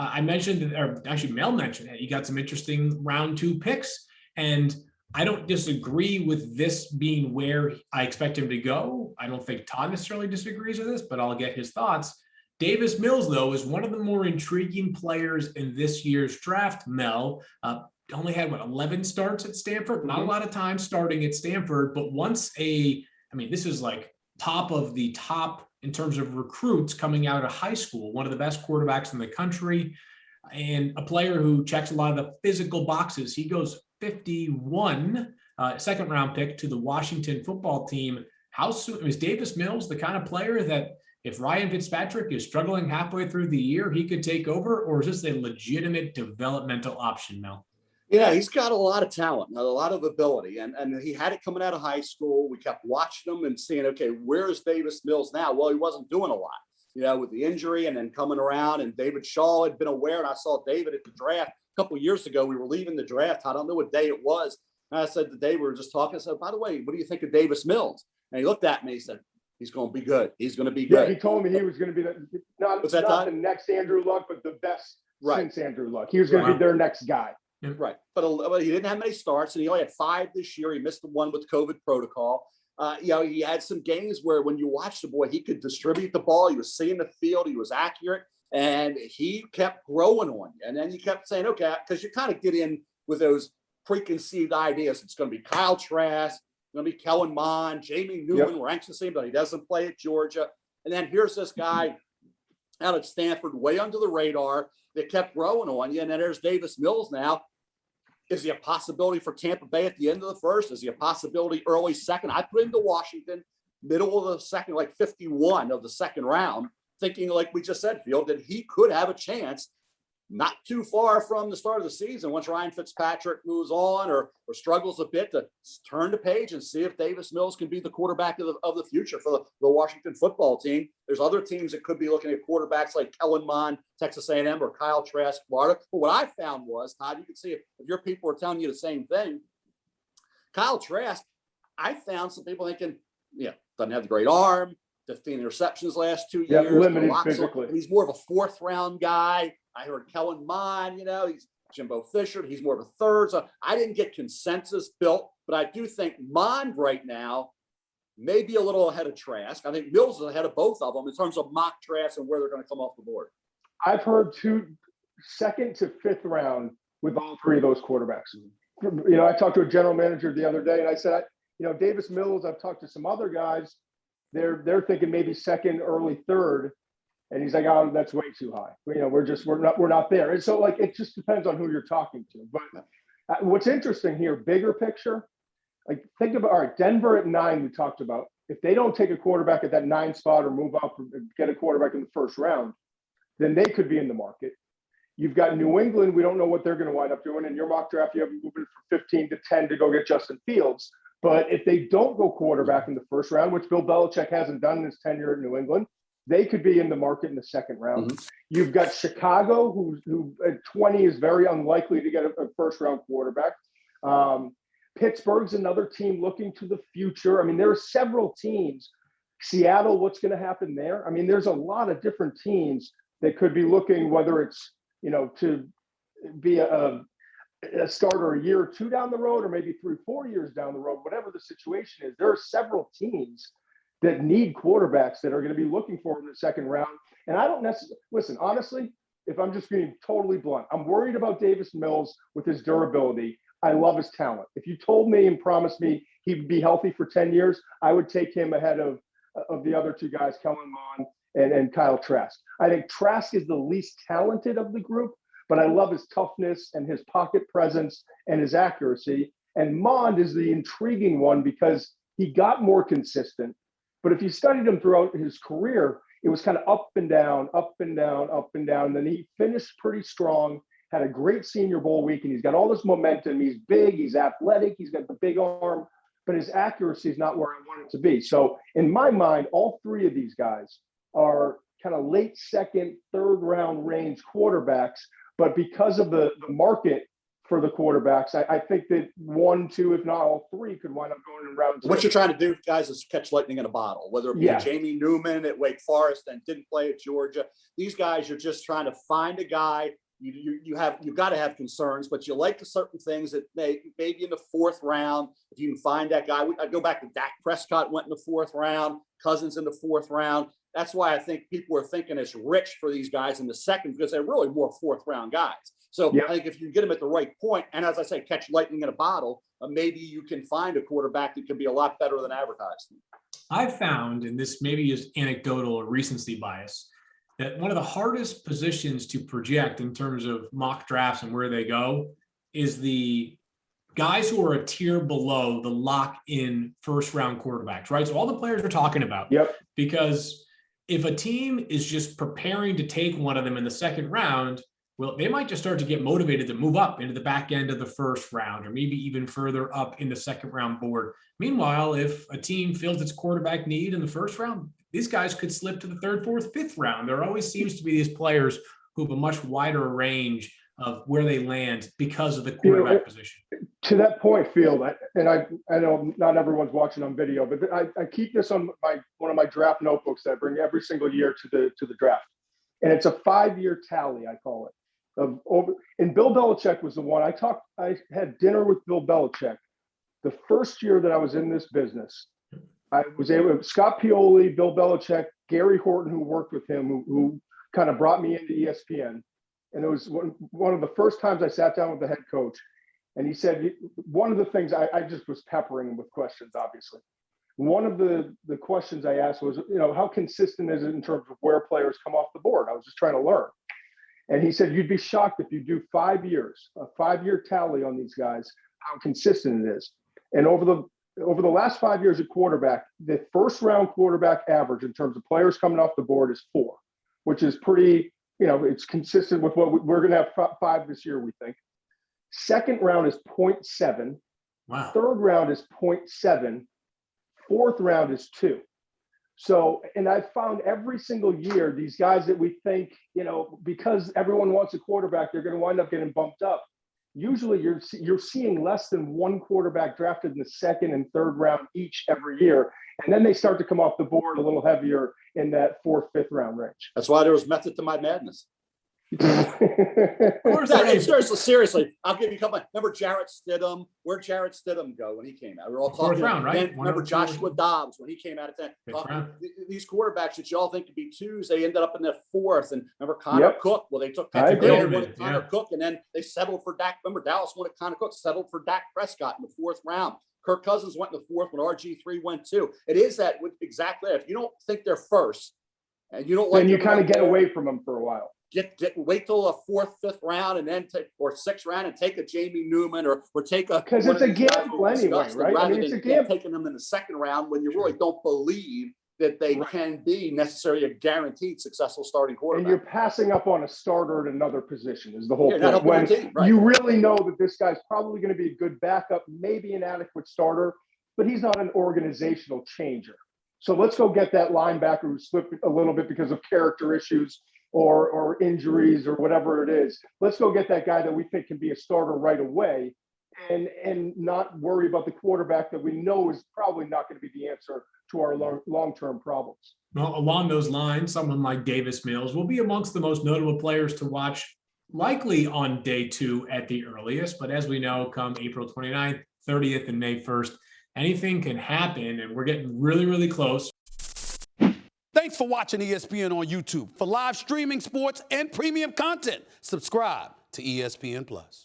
I mentioned, or actually Mel mentioned that you got some interesting round 2 picks. And I don't disagree with this being where I expect him to go. I don't think Todd necessarily disagrees with this, but I'll get his thoughts. Davis Mills, though, is one of the more intriguing players in this year's draft, Mel. Only had, 11 starts at Stanford? Not a lot of time starting at Stanford, but this is like top of the top in terms of recruits coming out of high school, one of the best quarterbacks in the country, and a player who checks a lot of the physical boxes. He goes 51, second round pick to the Washington football team. How soon is Davis Mills the kind of player that if Ryan Fitzpatrick is struggling halfway through the year, he could take over, or is this a legitimate developmental option, Mel? Yeah, he's got a lot of talent, a lot of ability, and he had it coming out of high school. We kept watching him and seeing, okay, where's Davis Mills now? Well, he wasn't doing a lot, with the injury and then coming around. And David Shaw had been aware, and I saw David at the draft a couple of years ago. We were leaving the draft. I don't know what day it was. And I said the day we were just talking, I said, by the way, what do you think of Davis Mills? And he looked at me, he said, he's going to be good. He's going to be good. Yeah, he told me he was going to be not the next Andrew Luck, but the best since Andrew Luck. He was going to be their next guy. Right. But he didn't have many starts, and he only had 5 this year. He missed the one with COVID protocol. He had some games where when you watch the boy, he could distribute the ball. He was seeing the field. He was accurate, and he kept growing on you. And then you kept saying, okay, because you kind of get in with those preconceived ideas. It's going to be Kyle Trask. It's going to be Kellen Mond, Jamie Newman. Yep. We're anxious to see him, but he doesn't play at Georgia. And then here's this guy out at Stanford, way under the radar, that kept growing on you. And then there's Davis Mills now. Is he a possibility for Tampa Bay at the end of the first? Is he a possibility early second? I put him to Washington, middle of the second, like 51 of the second round, thinking, like we just said, Field, that he could have a chance not too far from the start of the season, once Ryan Fitzpatrick moves on or struggles a bit, to turn the page and see if Davis Mills can be the quarterback of the future for the Washington football team. There's other teams that could be looking at quarterbacks like Kellen Mond, Texas A&M, or Kyle Trask, Florida. But what I found was, Todd, you can see if your people are telling you the same thing. Kyle Trask, I found some people thinking, doesn't have the great arm, 15 interceptions last 2 years. Limited physically. He's more of a 4th round guy. I heard Kellen Mond, he's Jimbo Fisher. He's more of a 3rd. So I didn't get consensus built, but I do think Mond right now may be a little ahead of Trask. I think Mills is ahead of both of them in terms of mock Trask and where they're going to come off the board. I've heard 2nd to 5th round with all 3 of those quarterbacks. I talked to a general manager the other day, and I said, Davis Mills, I've talked to some other guys. They're thinking maybe 2nd, early 3rd. And he's like, oh, that's way too high. We're not there. And so it just depends on who you're talking to. But what's interesting here, bigger picture, think about, all right, Denver at 9, we talked about. If they don't take a quarterback at that 9 spot or move up and get a quarterback in the first round, then they could be in the market. You've got New England. We don't know what they're going to wind up doing. In your mock draft, you have them moving from 15 to 10 to go get Justin Fields. But if they don't go quarterback in the first round, which Bill Belichick hasn't done in his tenure at New England, they could be in the market in the 2nd round. Mm-hmm. You've got Chicago, who at 20 is very unlikely to get a first-round quarterback. Pittsburgh's another team looking to the future. I mean, there are several teams. Seattle, what's going to happen there? I mean, there's a lot of different teams that could be looking, whether it's, to be a starter a year or 2 down the road, or maybe 3-4 years down the road, whatever the situation is. There are several teams that need quarterbacks that are going to be looking for in the 2nd round. And I don't necessarily, listen, honestly, if I'm just being totally blunt, I'm worried about Davis Mills with his durability. I love his talent. If you told me and promised me he'd be healthy for 10 years, I would take him ahead of the other 2 guys, Kellen Mond and Kyle Trask. I think Trask is the least talented of the group, but I love his toughness and his pocket presence and his accuracy. And Mond is the intriguing one because he got more consistent. But if you studied him throughout his career, it was kind of up and down, up and down, up and down. And then he finished pretty strong, had a great Senior Bowl week, and he's got all this momentum. He's big, he's athletic, he's got the big arm, but his accuracy is not where I want it to be. So in my mind, all 3 of these guys are kind of late 2nd, 3rd round range quarterbacks. But because of the market for the quarterbacks. I think that 1, 2, if not all 3 could wind up going in round 2. What you're trying to do, guys, is catch lightning in a bottle, whether it be Jamie Newman at Wake Forest and didn't play at Georgia. These guys, you're just trying to find a guy. You've got to have concerns, but you like the certain things that maybe in the 4th round, if you can find that guy. I go back to Dak Prescott went in the 4th round, Cousins in the 4th round. That's why I think people are thinking it's rich for these guys in the 2nd, because they're really more 4th round guys. So I think if you get them at the right point, and as I say, catch lightning in a bottle, maybe you can find a quarterback that can be a lot better than advertised. I've found, and this maybe is anecdotal or recency bias, that one of the hardest positions to project in terms of mock drafts and where they go is the guys who are a tier below the lock-in first-round quarterbacks, right? So all the players we're talking about. Because if a team is just preparing to take one of them in the 2nd round, well, they might just start to get motivated to move up into the back end of the 1st round, or maybe even further up in the 2nd round board. Meanwhile, if a team feels its quarterback need in the 1st round, these guys could slip to the 3rd, 4th, 5th round. There always seems to be these players who have a much wider range of where they land because of the quarterback position. To that point, Field, and I know not everyone's watching on video, but I keep this on one of my draft notebooks that I bring every single year to the draft. And it's a 5-year tally, I call it. And Bill Belichick was the one I had dinner with Bill Belichick the first year that I was in this business. I was able, Scott Pioli, Bill Belichick, Gary Horton, who worked with him, who kind of brought me into ESPN. And it was one of the first times I sat down with the head coach. And he said, one of the things I just was peppering him with questions, obviously. One of the questions I asked was, how consistent is it in terms of where players come off the board? I was just trying to learn. And he said, you'd be shocked if you do 5 years, a 5-year tally on these guys, how consistent it is. And over the last 5 years at quarterback, the 1st round quarterback average in terms of players coming off the board is 4, which is pretty, it's consistent with what we're going to have 5 this year, we think. 2nd round is 0.7. Wow. 3rd round is 0.7. 4th round is 2. So, and I've found every single year, these guys that we think, because everyone wants a quarterback, they're going to wind up getting bumped up. Usually you're seeing less than 1 quarterback drafted in the 2nd and 3rd round each every year. And then they start to come off the board a little heavier in that 4th, 5th round range. That's why there was method to my madness. Seriously, I'll give you a couple. Remember Jarrett Stidham? Where'd Jarrett Stidham go when he came out? We were all talking. 4th round, right? Remember Joshua Dobbs when he came out at that? These quarterbacks that y'all think could be 2s, they ended up in the 4th. And remember Connor Cook? Well, they took Connor Cook, and then they settled for Dak. Remember Dallas wanted Connor Cook, settled for Dak Prescott in the 4th round. Kirk Cousins went in the 4th when RG3 went too. It is that exactly. If you don't think they're 1st, and you don't like, then you kind of get away from them for a while. Wait till a 4th, 5th round, and then or 6th round, and take a Jamie Newman or take a, because it's a gamble anyway, right? Rather than taking them in the 2nd round when you really don't believe that they can be necessarily a guaranteed successful starting quarterback. And you're passing up on a starter at another position is the whole point. When you really know that this guy's probably going to be a good backup, maybe an adequate starter, but he's not an organizational changer. So let's go get that linebacker who slipped a little bit because of character issues or injuries or whatever it is. Let's go get that guy that we think can be a starter right away and not worry about the quarterback that we know is probably not going to be the answer to our long-term problems. Well, along those lines, someone like Davis Mills will be amongst the most notable players to watch, likely on day 2 at the earliest. But as we know, come April 29th, 30th, and May 1st, anything can happen, and we're getting really, really close. Thanks for watching ESPN on YouTube. For live streaming, sports, and premium content, subscribe to ESPN+.